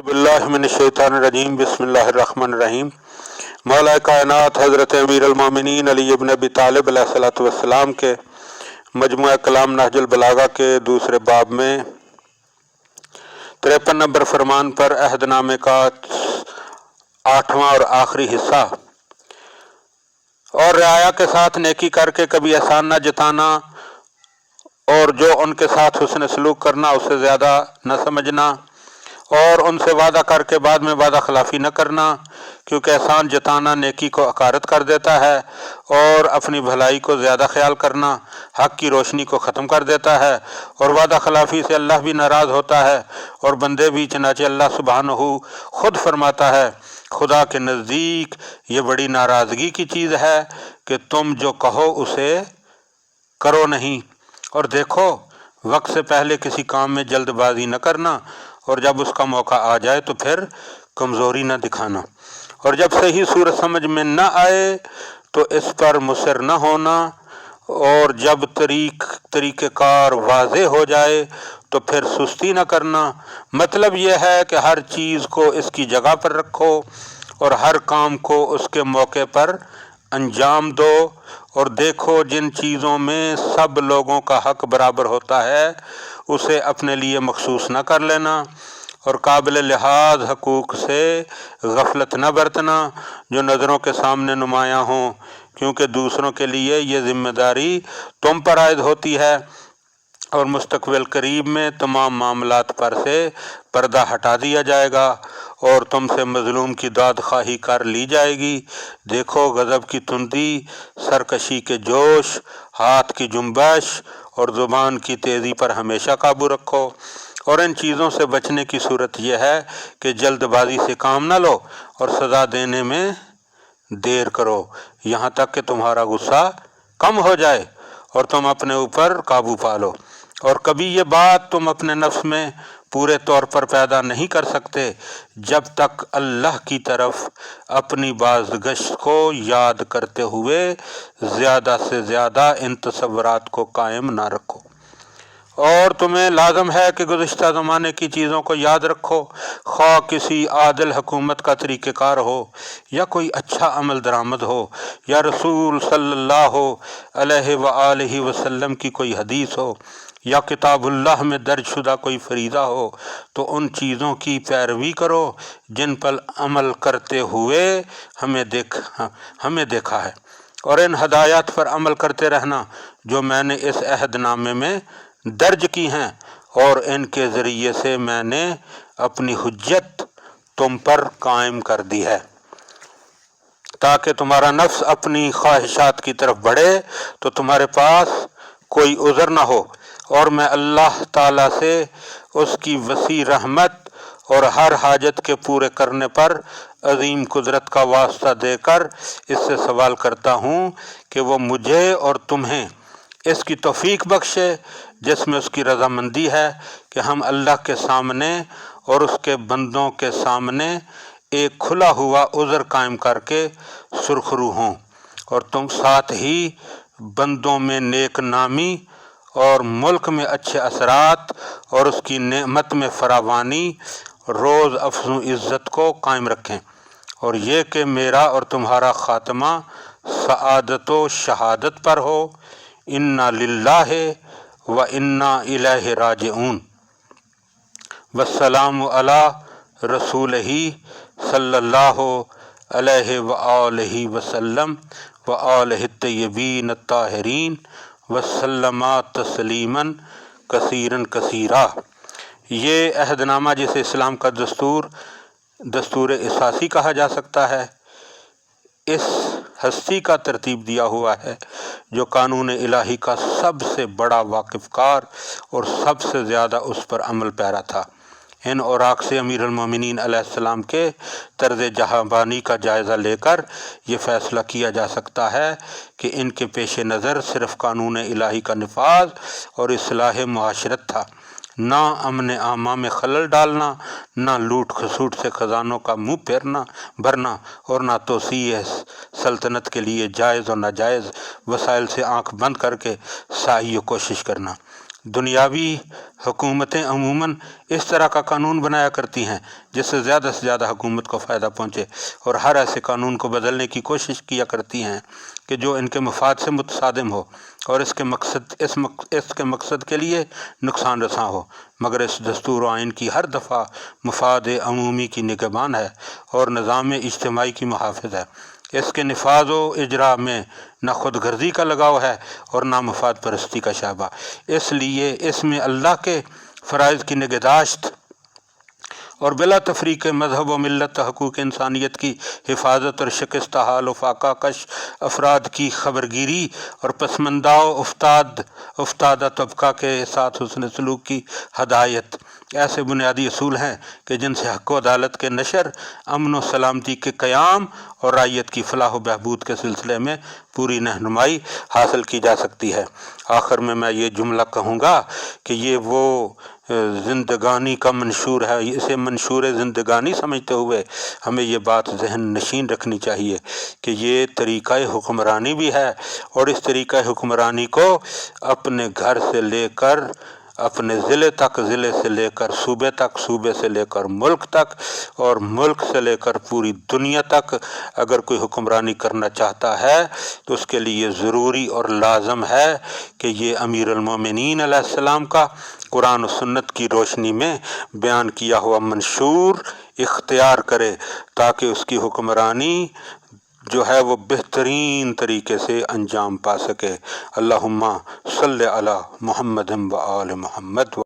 باللہ من الشیطان الرجیم بسم اللہ الرحمن الرحیم۔ مولا کائنات حضرت امیر المومنین علی ابن ابی طالب علیہ الصلوۃ والسلام کے مجموعہ کلام نہج البلاغہ کے دوسرے باب میں 53 نمبر فرمان پر عہد نامے کا 8واں اور آخری حصہ، اور رعایا کے ساتھ نیکی کر کے کبھی احسان نہ جتانا، اور جو ان کے ساتھ حسن سلوک کرنا اسے زیادہ نہ سمجھنا، اور ان سے وعدہ کر کے بعد میں وعدہ خلافی نہ کرنا، کیونکہ احسان جتانا نیکی کو عکارت کر دیتا ہے، اور اپنی بھلائی کو زیادہ خیال کرنا حق کی روشنی کو ختم کر دیتا ہے، اور وعدہ خلافی سے اللہ بھی ناراض ہوتا ہے اور بندے بھی۔ چنانچہ اللہ سبحانہ خود فرماتا ہے، خدا کے نزدیک یہ بڑی ناراضگی کی چیز ہے کہ تم جو کہو اسے کرو نہیں، اور دیکھو وقت سے پہلے کسی کام میں جلد بازی نہ کرنا، اور جب اس کا موقع آ جائے تو پھر کمزوری نہ دکھانا، اور جب صحیح صورت سمجھ میں نہ آئے تو اس پر مصر نہ ہونا، اور جب طریقہ کار واضح ہو جائے تو پھر سستی نہ کرنا۔ مطلب یہ ہے کہ ہر چیز کو اس کی جگہ پر رکھو اور ہر کام کو اس کے موقع پر انجام دو، اور دیکھو جن چیزوں میں سب لوگوں کا حق برابر ہوتا ہے اسے اپنے لیے مخصوص نہ کر لینا، اور قابل لحاظ حقوق سے غفلت نہ برتنا جو نظروں کے سامنے نمایاں ہوں، کیونکہ دوسروں کے لیے یہ ذمہ داری تم پر عائد ہوتی ہے، اور مستقبل قریب میں تمام معاملات پر سے پردہ ہٹا دیا جائے گا اور تم سے مظلوم کی داد خواہی کر لی جائے گی۔ دیکھو غضب کی تندی، سرکشی کے جوش، ہاتھ کی جنبش اور زبان کی تیزی پر ہمیشہ قابو رکھو، اور ان چیزوں سے بچنے کی صورت یہ ہے کہ جلد بازی سے کام نہ لو اور سزا دینے میں دیر کرو، یہاں تک کہ تمہارا غصہ کم ہو جائے اور تم اپنے اوپر قابو پا لو، اور کبھی یہ بات تم اپنے نفس میں پورے طور پر پیدا نہیں کر سکتے جب تک اللہ کی طرف اپنی بازگشت کو یاد کرتے ہوئے زیادہ سے زیادہ ان تصورات کو قائم نہ رکھو، اور تمہیں لازم ہے کہ گزشتہ زمانے کی چیزوں کو یاد رکھو، خواہ کسی عادل حکومت کا طریقہ کار ہو، یا کوئی اچھا عمل درآمد ہو، یا رسول صلی اللہ علیہ وآلہ وسلم کی کوئی حدیث ہو، یا کتاب اللہ میں درج شدہ کوئی فریضہ ہو، تو ان چیزوں کی پیروی کرو جن پر عمل کرتے ہوئے ہمیں دیکھا ہے، اور ان ہدایات پر عمل کرتے رہنا جو میں نے اس عہد نامے میں درج کی ہیں، اور ان کے ذریعے سے میں نے اپنی حجت تم پر قائم کر دی ہے، تاکہ تمہارا نفس اپنی خواہشات کی طرف بڑھے تو تمہارے پاس کوئی عذر نہ ہو، اور میں اللہ تعالیٰ سے اس کی وسیع رحمت اور ہر حاجت کے پورے کرنے پر عظیم قدرت کا واسطہ دے کر اس سے سوال کرتا ہوں کہ وہ مجھے اور تمہیں اس کی توفیق بخشے جس میں اس کی رضامندی ہے کہ ہم اللہ کے سامنے اور اس کے بندوں کے سامنے ایک کھلا ہوا عذر قائم کر کے سرخرو ہوں، اور تم ساتھ ہی بندوں میں نیک نامی اور ملک میں اچھے اثرات اور اس کی نعمت میں فراوانی روز افزوں عزت کو قائم رکھیں، اور یہ کہ میرا اور تمہارا خاتمہ سعادت و شہادت پر ہو۔ انا للہ و انا الیہ راجعون۔ والسلام علی رسولہ صلی اللہ علیہ وآلہ وسلم وآلہ الطیبین الطاہرین وسلم تسلیما کثیرا کثیرا۔ یہ عہد نامہ جسے اسلام کا دستور اساسی کہا جا سکتا ہے، اس ہستی کا ترتیب دیا ہوا ہے جو قانون الہی کا سب سے بڑا واقف کار اور سب سے زیادہ اس پر عمل پیرا تھا۔ ان اوراق سے امیر المومنین علیہ السلام کے طرز جہانبانی کا جائزہ لے کر یہ فیصلہ کیا جا سکتا ہے کہ ان کے پیش نظر صرف قانون الہی کا نفاذ اور اصلاح معاشرت تھا، نہ امن عامہ میں خلل ڈالنا، نہ لوٹ کھسوٹ سے خزانوں کا منہ بھرنا، اور نہ توسیع سلطنت کے لیے جائز اور ناجائز وسائل سے آنکھ بند کر کے سعی و کوشش کرنا۔ دنیاوی حکومتیں عموماً اس طرح کا قانون بنایا کرتی ہیں جس سے زیادہ حکومت کو فائدہ پہنچے، اور ہر ایسے قانون کو بدلنے کی کوشش کیا کرتی ہیں کہ جو ان کے مفاد سے متصادم ہو اور اس کے مقصد کے لیے نقصان رساں ہو، مگر اس دستور و آئین کی ہر دفعہ مفاد عمومی کی نگہبان ہے اور نظام اجتماعی کی محافظ ہے۔ اس کے نفاذ و اجرا میں نہ خود غرضی کا لگاؤ ہے اور نہ مفاد پرستی کا شعبہ، اس لیے اس میں اللہ کے فرائض کی نگہداشت اور بلا تفریق مذہب و ملت حقوق انسانیت کی حفاظت اور شکست حال و فاقہ کش افراد کی خبرگیری اور پسماندہ و افتادہ طبقہ کے ساتھ حسن سلوک کی ہدایت ایسے بنیادی اصول ہیں کہ جن سے حق و عدالت کے نشر، امن و سلامتی کے قیام اور رعیت کی فلاح و بہبود کے سلسلے میں پوری رہنمائی حاصل کی جا سکتی ہے۔ آخر میں یہ جملہ کہوں گا کہ یہ وہ زندگانی کا منشور ہے، اسے منشور زندگانی سمجھتے ہوئے ہمیں یہ بات ذہن نشین رکھنی چاہیے کہ یہ طریقہ حکمرانی بھی ہے، اور اس طریقہ حکمرانی کو اپنے گھر سے لے کر اپنے ضلع تک، ضلع سے لے کر صوبے تک، صوبے سے لے کر ملک تک، اور ملک سے لے کر پوری دنیا تک اگر کوئی حکمرانی کرنا چاہتا ہے تو اس کے لیے ضروری اور لازم ہے کہ یہ امیر المومنین علیہ السلام کا قرآن و سنت کی روشنی میں بیان کیا ہوا منشور اختیار کرے، تاکہ اس کی حکمرانی جو ہے وہ بہترین طریقے سے انجام پا سکے۔ اللہم صلی علی محمد و آل محمد۔